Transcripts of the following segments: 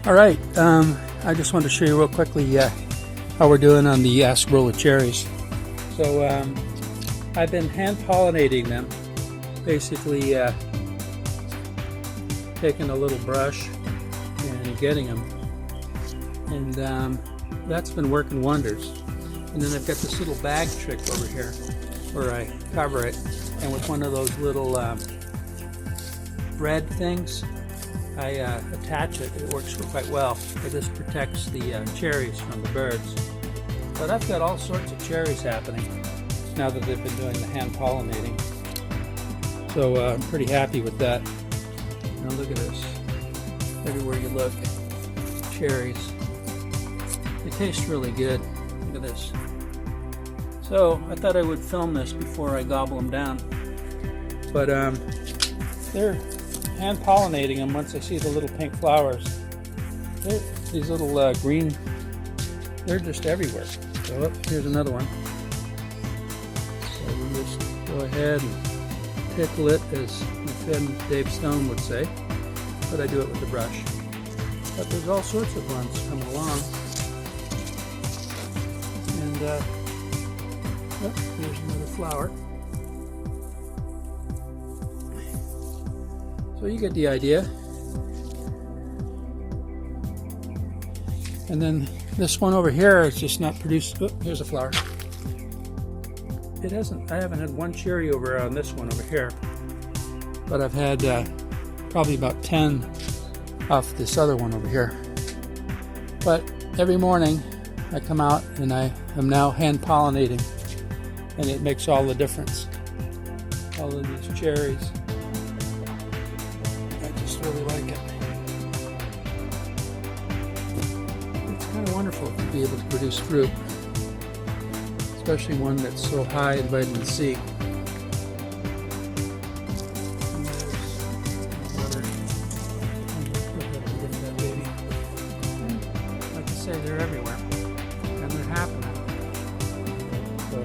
Alright, I just wanted to show you real quickly how we're doing on the Acerola cherries. So I've been hand pollinating them, basically taking a little brush and getting them, and that's been working wonders. And then I've got this little bag trick over here where I cover it, and with one of those little thread things I attach it. It works quite well. This protects the cherries from the birds. But I've got all sorts of cherries happening now that they've been doing the hand pollinating. So I'm pretty happy with that. Now look at this. Everywhere you look, cherries. They taste really good. Look at this. So I thought I would film this before I gobble them down. But they're hand pollinating them once I see the little pink flowers. These little green, they're just everywhere. So here's another one. So we just go ahead and tickle it, as my friend Dave Stone would say, but I do it with a brush. But there's all sorts of ones coming along. And here's another flower. So you get the idea. And then this one over here is just not produced. Oh, here's a flower. I haven't had one cherry over on this one over here, but I've had probably about 10 off this other one over here. But every morning I come out and I am now hand pollinating, and it makes all the difference. All of these cherries. Really like it. It's kind of wonderful to be able to produce fruit, especially one that's so high in vitamin C. Like I say, they're everywhere, and they're happening. So,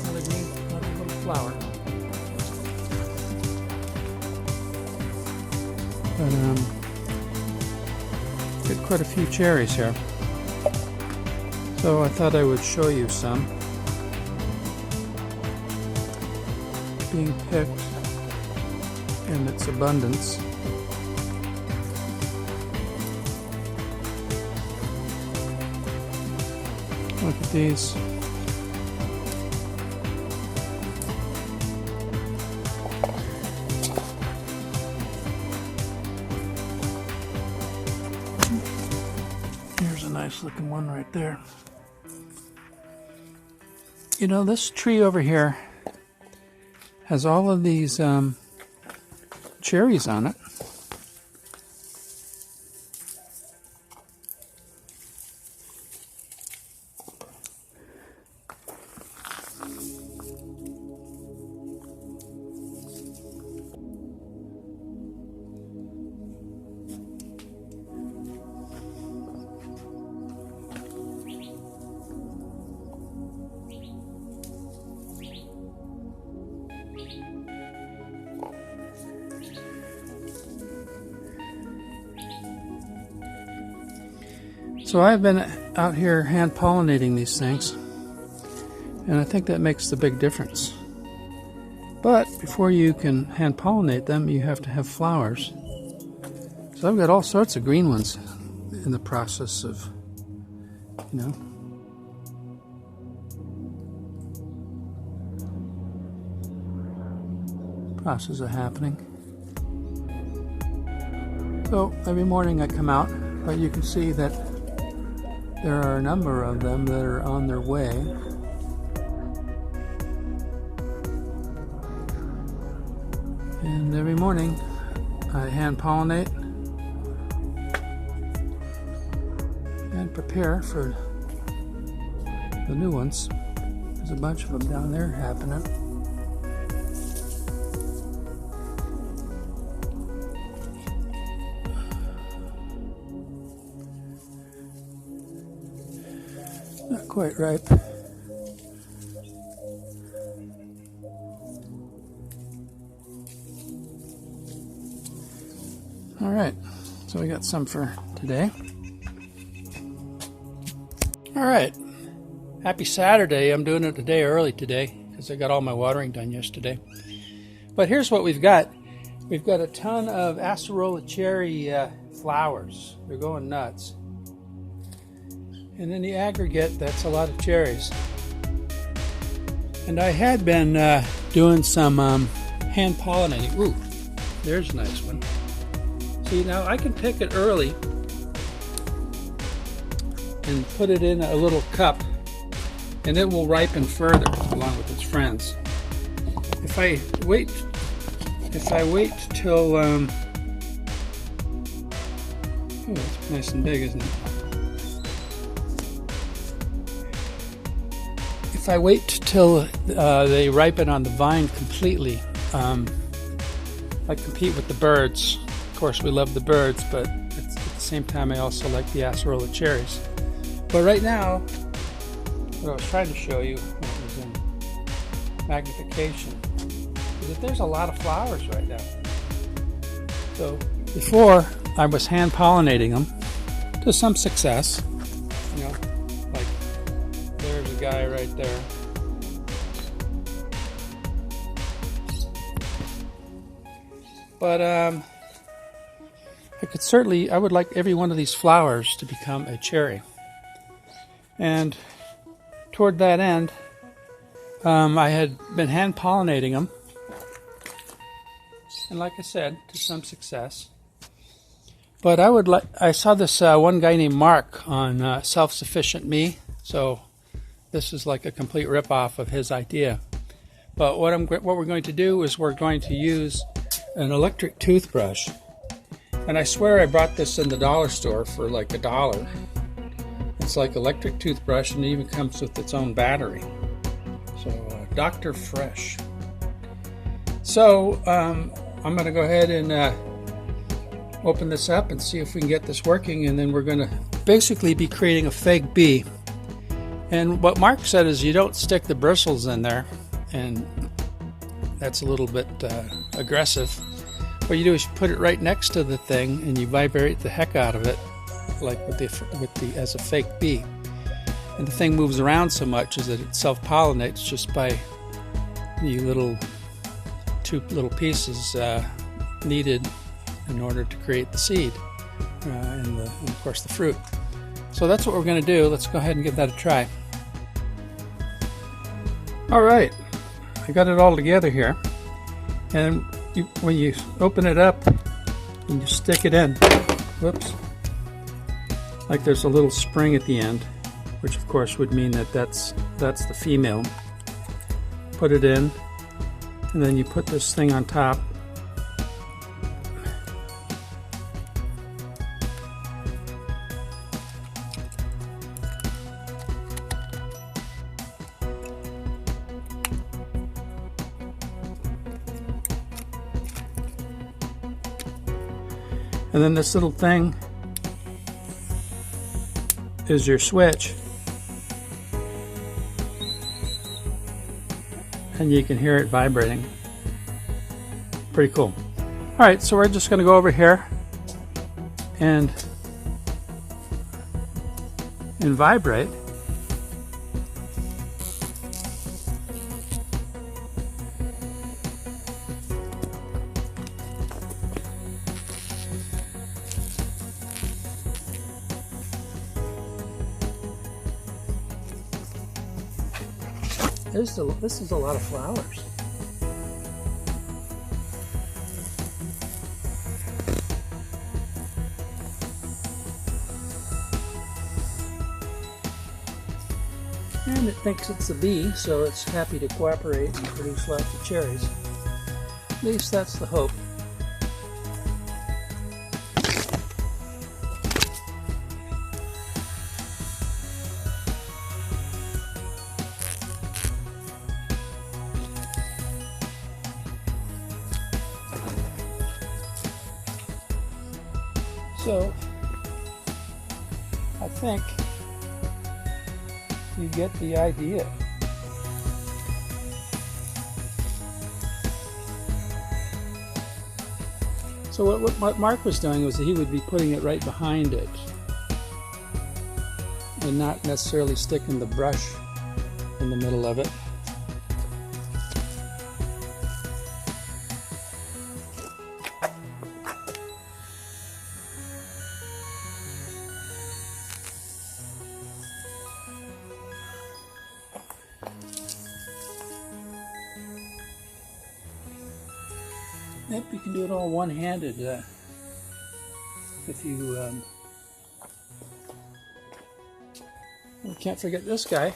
another little flower. But get quite a few cherries here, so I thought I would show you some being picked in its abundance. Look at these. Nice looking one right there. You know, this tree over here has all of these cherries on it. So I've been out here hand pollinating these things, and I think that makes the big difference. But before you can hand pollinate them, you have to have flowers. So I've got all sorts of green ones in the process of, process of happening. So every morning I come out, but you can see that there are a number of them that are on their way. And every morning I hand pollinate and prepare for the new ones. There's a bunch of them down there happening. Not quite ripe. All right, So we got some for today. All right. Happy Saturday. I'm doing it a day early today because I got all my watering done yesterday. But here's what we've got. We've got a ton of Acerola cherry flowers. They're going nuts. And in the aggregate, that's a lot of cherries. And I had been doing some hand pollinating. Ooh, there's a nice one. See, now I can pick it early and put it in a little cup, and it will ripen further along with its friends. If I wait till oh, it's nice and big, isn't it? If I wait till they ripen on the vine completely, I compete with the birds. Of course, we love the birds, but at the same time, I also like the Acerola cherries. But right now, what I was trying to show you when it was in magnification is that there's a lot of flowers right now. So before, I was hand pollinating them to some success. You know, like there's a guy right there. But I would like every one of these flowers to become a cherry. And toward that end, I had been hand pollinating them. And like I said, to some success. But I saw this one guy named Mark on Self-Sufficient Me. So this is like a complete ripoff of his idea. But what we're going to do is we're going to use an electric toothbrush. And I swear I bought this in the dollar store for like $1. It's like electric toothbrush, and it even comes with its own battery. So Dr. Fresh. So I'm going to go ahead and open this up and see if we can get this working, and then we're going to basically be creating a fake bee. And what Mark said is you don't stick the bristles in there, and that's a little bit aggressive. What you do is you put it right next to the thing and you vibrate the heck out of it, like as a fake bee. And the thing moves around so much is that it self-pollinates just by the two little pieces needed in order to create the seed and of course the fruit. So that's what we're going to do. Let's go ahead and give that a try. All right, I got it all together here, and when you open it up and you stick it in, whoops, like there's a little spring at the end, which of course would mean that that's the female. Put it in, and then you put this thing on top. And then this little thing is your switch. And you can hear it vibrating. Pretty cool. Alright, so we're just going to go over here and vibrate. This is a lot of flowers. And it thinks it's a bee, so it's happy to cooperate and produce lots of cherries. At least that's the hope. So, I think you get the idea. So So what Mark was doing was that he would be putting it right behind it and not necessarily sticking the brush in the middle of it. Yep, you can do it all one-handed if you we can't forget this guy.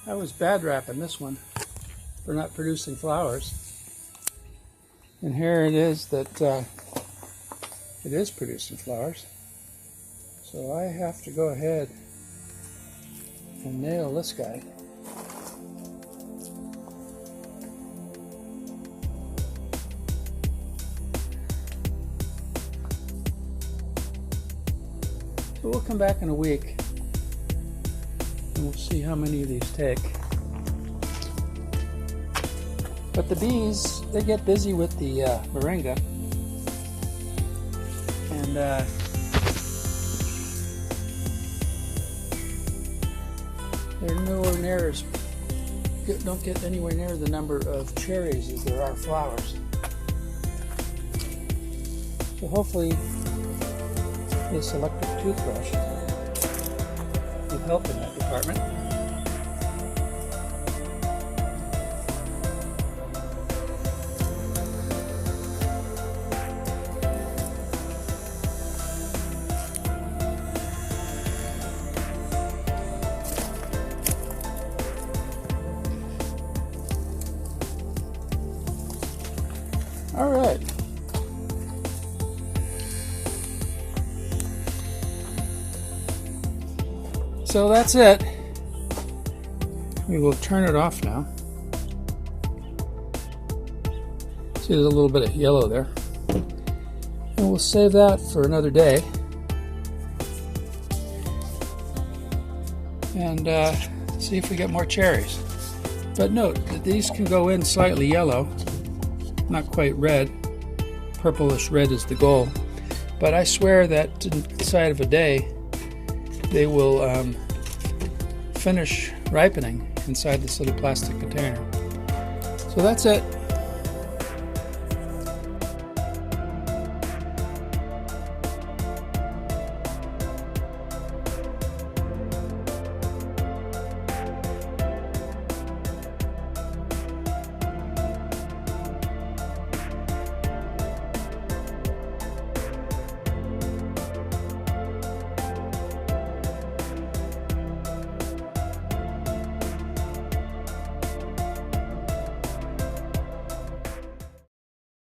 I was bad wrapping this one for not producing flowers, and here it is that it is producing flowers. So I have to go ahead and nail this guy. So we'll come back in a week and we'll see how many of these take. But the bees, they get busy with the moringa, and they're nowhere near as don't get anywhere near the number of cherries as there are flowers. So hopefully this electric toothbrush will help in that department. All right. So that's it. We will turn it off now. See, there's a little bit of yellow there. And we'll save that for another day. And see if we get more cherries. But note that these can go in slightly yellow, not quite red. Purplish red is the goal. But I swear that inside of a day, they will finish ripening inside this little plastic container. So that's it.